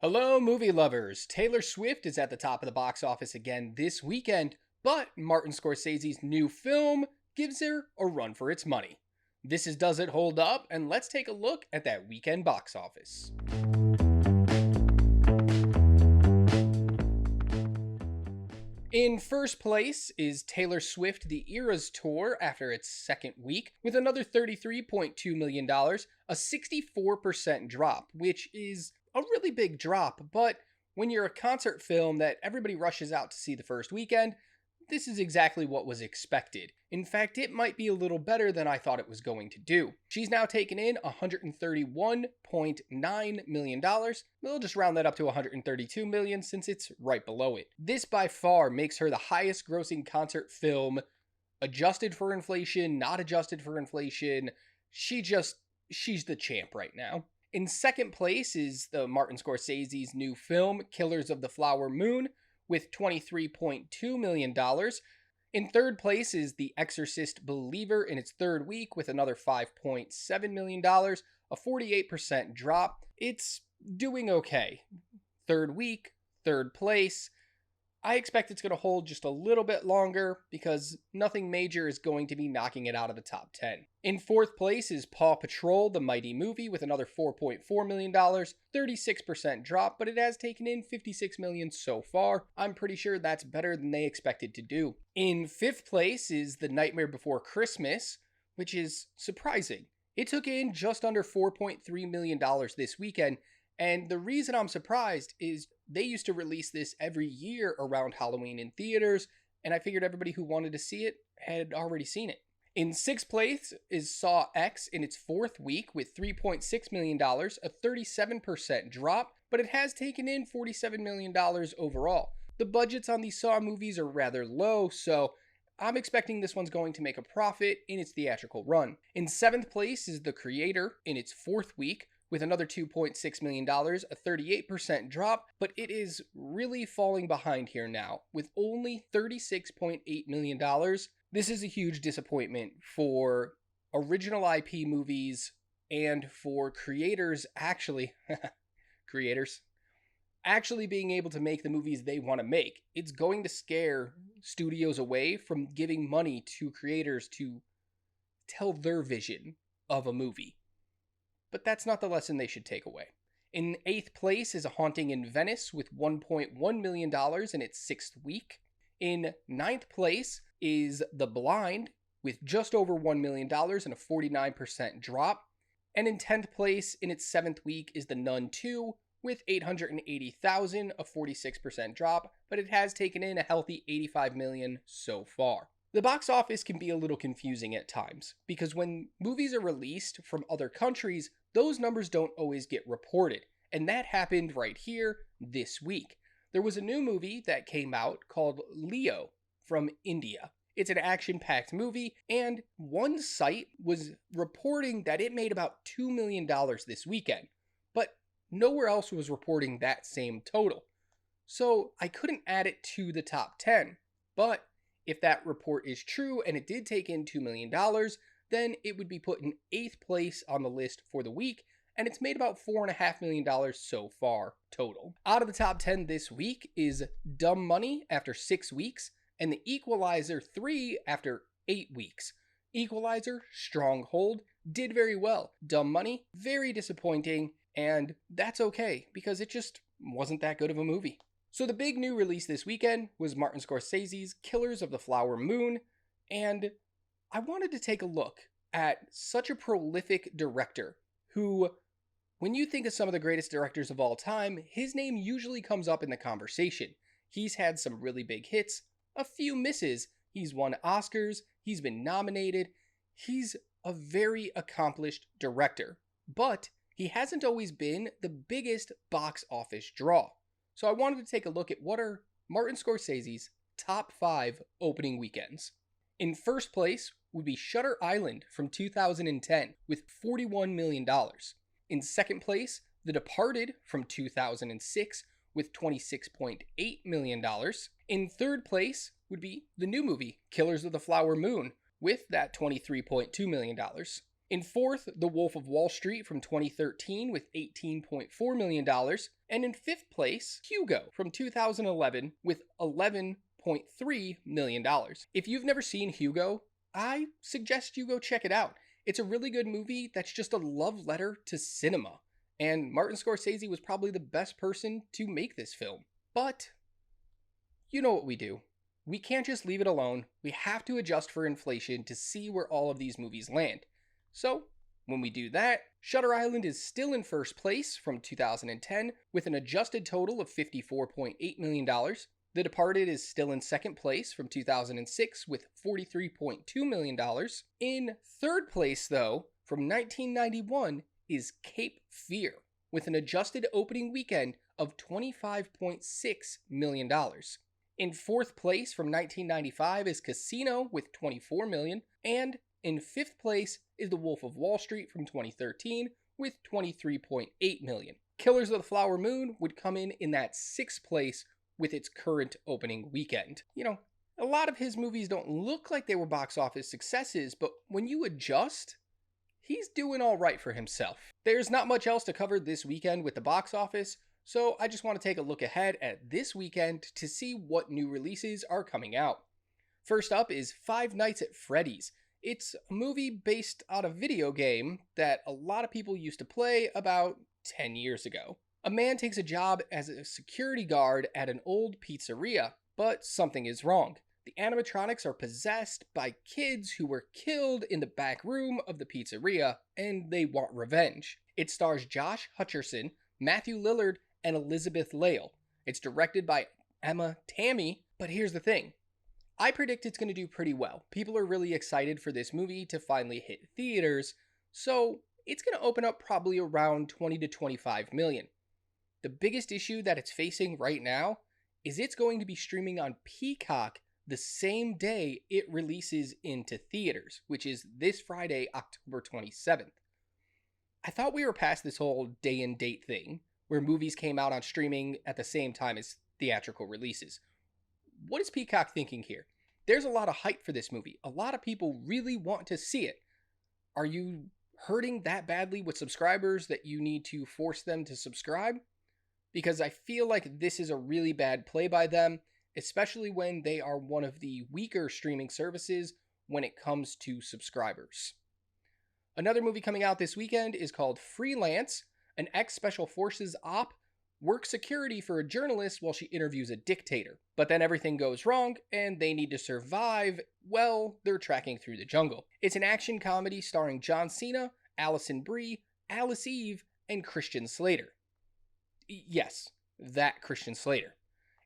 Hello, movie lovers. Taylor Swift is at the top of the box office again this weekend, but Martin Scorsese's new film gives her a run for its money. This is Does It Hold Up? And let's take a look at that weekend box office. In first place is Taylor Swift The Eras Tour after its second week with another $33.2 million, a 64% drop, which is a really big drop, but when you're a concert film that everybody rushes out to see the first weekend, this is exactly what was expected. In fact, it might be a little better than I thought it was going to do. She's now taken in $131.9 million. We'll just round that up to $132 million since it's right below it. This by far makes her the highest grossing concert film, adjusted for inflation, not adjusted for inflation. She's the champ right now. In second place is the Martin Scorsese's new film, Killers of the Flower Moon, with $23.2 million. In third place is The Exorcist Believer in its third week with another $5.7 million, a 48% drop. It's doing okay. Third week, third place. I expect it's going to hold just a little bit longer because nothing major is going to be knocking it out of the top 10. In fourth place is Paw Patrol, the Mighty Movie, with another $4.4 million, 36% drop, but it has taken in $56 million so far. I'm pretty sure that's better than they expected to do. In fifth place is The Nightmare Before Christmas, which is surprising. It took in just under $4.3 million this weekend, and the reason I'm surprised is they used to release this every year around Halloween in theaters, and I figured everybody who wanted to see it had already seen it. In sixth place is Saw X in its fourth week with $3.6 million, a 37% drop, but it has taken in $47 million overall. The budgets on these Saw movies are rather low, so I'm expecting this one's going to make a profit in its theatrical run. In seventh place is The Creator in its fourth week, with another $2.6 million, a 38% drop, but it is really falling behind here now, with only $36.8 million. This is a huge disappointment for original IP movies and for creators actually being able to make the movies they want to make. It's going to scare studios away from giving money to creators to tell their vision of a movie. But that's not the lesson they should take away. In eighth place is A Haunting in Venice with $1.1 million in its sixth week. In ninth place is The Blind with just over $1 million and a 49% drop. And in 10th place in its seventh week is The Nun 2 with $880,000, a 46% drop, but it has taken in a healthy $85 million so far. The box office can be a little confusing at times, because when movies are released from other countries, those numbers don't always get reported, and that happened right here this week. There was a new movie that came out called Leo from India. It's an action-packed movie, and one site was reporting that it made about $2 million this weekend, but nowhere else was reporting that same total. So I couldn't add it to the top 10, but if that report is true and it did take in $2 million, then it would be put in 8th place on the list for the week, and it's made about $4.5 million so far total. Out of the top 10 this week is Dumb Money after 6 weeks, and The Equalizer 3 after 8 weeks. Equalizer, strong hold, did very well. Dumb Money, very disappointing, and that's okay, because it just wasn't that good of a movie. So the big new release this weekend was Martin Scorsese's Killers of the Flower Moon, and I wanted to take a look at such a prolific director who, when you think of some of the greatest directors of all time, his name usually comes up in the conversation. He's had some really big hits, a few misses, he's won Oscars, he's been nominated, he's a very accomplished director, but he hasn't always been the biggest box office draw. So I wanted to take a look at what are Martin Scorsese's top 5 opening weekends. In first place would be Shutter Island from 2010 with $41 million. In second place, The Departed from 2006 with $26.8 million. In third place would be the new movie Killers of the Flower Moon with that $23.2 million. In fourth, The Wolf of Wall Street from 2013 with $18.4 million. And in fifth place, Hugo from 2011 with $11.3 million. If you've never seen Hugo, I suggest you go check it out. It's a really good movie that's just a love letter to cinema. And Martin Scorsese was probably the best person to make this film. But you know what we do. We can't just leave it alone. We have to adjust for inflation to see where all of these movies land. So, when we do that, Shutter Island is still in first place from 2010 with an adjusted total of $54.8 million. The Departed is still in second place from 2006 with $43.2 million. In third place, though, from 1991 is Cape Fear with an adjusted opening weekend of $25.6 million. In fourth place from 1995 is Casino with $24 million, and in fifth place is The Wolf of Wall Street from 2013 with $23.8 million. Killers of the Flower Moon would come in that sixth place with its current opening weekend. You know, a lot of his movies don't look like they were box office successes, but when you adjust, he's doing all right for himself. There's not much else to cover this weekend with the box office, so I just want to take a look ahead at this weekend to see what new releases are coming out. First up is Five Nights at Freddy's. It's a movie based on a video game that a lot of people used to play about 10 years ago. A man takes a job as a security guard at an old pizzeria, but something is wrong. The animatronics are possessed by kids who were killed in the back room of the pizzeria, and they want revenge. It stars Josh Hutcherson, Matthew Lillard, and Elizabeth Lail. It's directed by Emma Tammy, but here's the thing. I predict it's going to do pretty well. People are really excited for this movie to finally hit theaters, so it's going to open up probably around 20 to 25 million. The biggest issue that it's facing right now is it's going to be streaming on Peacock the same day it releases into theaters, which is this Friday, October 27th. I thought we were past this whole day and date thing, where movies came out on streaming at the same time as theatrical releases. What is Peacock thinking here? There's a lot of hype for this movie. A lot of people really want to see it. Are you hurting that badly with subscribers that you need to force them to subscribe? Because I feel like this is a really bad play by them, especially when they are one of the weaker streaming services when it comes to subscribers. Another movie coming out this weekend is called Freelance. An ex-Special Forces op works security for a journalist while she interviews a dictator. But then everything goes wrong, and they need to survive while they're tracking through the jungle. It's an action comedy starring John Cena, Alison Brie, Alice Eve, and Christian Slater. Yes, that Christian Slater.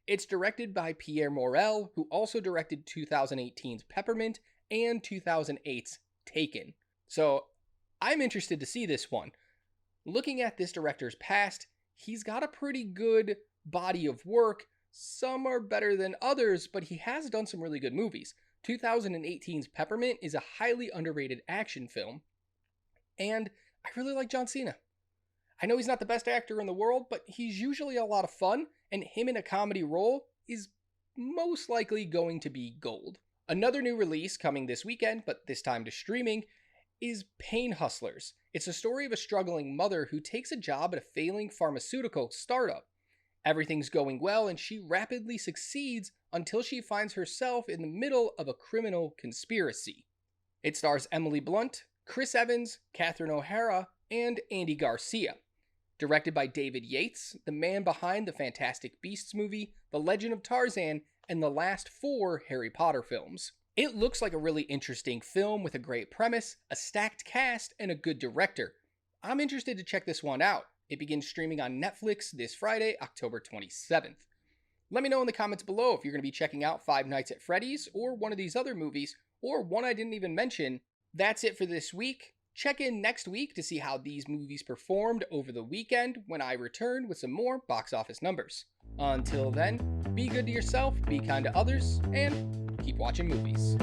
It's directed by Pierre Morel, who also directed 2018's Peppermint and 2008's Taken. So I'm interested to see this one. Looking at this director's past, he's got a pretty good body of work. Some are better than others, but he has done some really good movies. 2018's Peppermint is a highly underrated action film, and I really like John Cena. I know he's not the best actor in the world, but he's usually a lot of fun, and him in a comedy role is most likely going to be gold. Another new release coming this weekend, but this time to streaming, is Pain Hustlers. It's a story of a struggling mother who takes a job at a failing pharmaceutical startup. Everything's going well, and she rapidly succeeds until she finds herself in the middle of a criminal conspiracy. It stars Emily Blunt, Chris Evans, Catherine O'Hara, and Andy Garcia. Directed by David Yates, the man behind the Fantastic Beasts movie, The Legend of Tarzan, and the last 4 Harry Potter films. It looks like a really interesting film with a great premise, a stacked cast, and a good director. I'm interested to check this one out. It begins streaming on Netflix this Friday, October 27th. Let me know in the comments below if you're going to be checking out Five Nights at Freddy's or one of these other movies, or one I didn't even mention. That's it for this week. Check in next week to see how these movies performed over the weekend when I return with some more box office numbers. Until then, be good to yourself, be kind to others, and keep watching movies.